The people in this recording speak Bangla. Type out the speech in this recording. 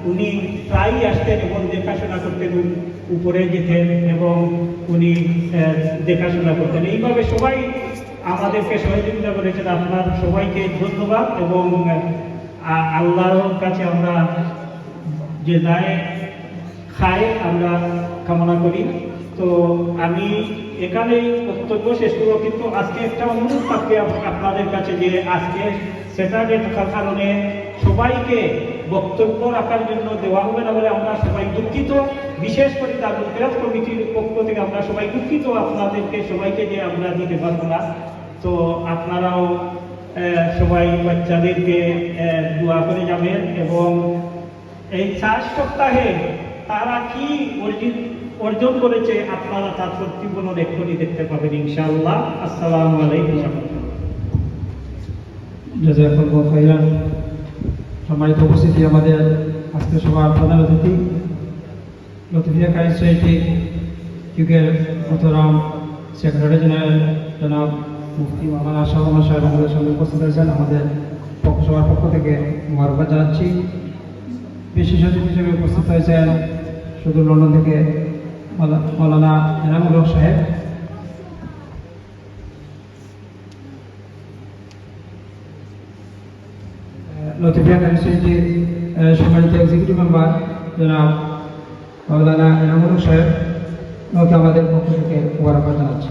উনি প্রায়ই আসতেন এবং দেখাশোনা করতেন, উপরে যেতেন এবং উনি দেখাশোনা করতেন। এইভাবে সবাই আমাদেরকে সহযোগিতা করেছেন। আপনার সবাইকে ধন্যবাদ এবং আল্লাহর কাছে আমরা যে দায় খায় আমরা কামনা করি। তো আমি এখানেই বক্তব্য শেষ করব, কিন্তু আজকে একটা অনুরোধ থাকবে আপনাদের কাছে যে আজকে স্যাটারডে থাকার কারণে সবাইকে বক্তব্য রাখার জন্য দেওয়া হবে না বলে আমরা সবাই দুঃখিত। বিশেষ করে দারুল কিরাত কমিটির পক্ষ থেকে আমরা সবাই দুঃখিত আপনাদেরকে সবাইকে যে আমরা দিতে পারবো না। তো আপনারাও সবাই বাচ্চাদেরকে দোয়া করে যাবেন এবং এই 4 সপ্তাহে তারা কি অর্জন করেছে আপনারা তার প্রতিফলন এক্ষুনি দেখতে পাবেন ইনশাআল্লাহ। আসসালামু আলাইকুম। জাযাকাল্লাহু খাইরান। সম্মানিত উপস্থিতি, আমাদের আজকে সভার প্রধান অতিথি লতিফিয়া কারি সোসাইটি যুগের মোহতারাম সেক্রেটারি জেনারেল জনাব মুফতি মাওলানা শাহজাহান সাহেব আমাদের সঙ্গে উপস্থিত হয়েছেন। আমাদের সভার পক্ষ থেকে মোবারকবাদ জানাচ্ছি। বিশেষ অতিথি হিসেবে উপস্থিত হয়েছেন সুদূর লন্ডন থেকে মাওলানা এনামুল হক সাহেব। লতিফিয়া কারি সোসাইটির সম্মানিত এক্সিকিউটিভ মেম্বার জনাব মাওলানা এনামুল হক সাহেব আমাদের পক্ষ থেকে মোবারকবাদ জানাচ্ছি।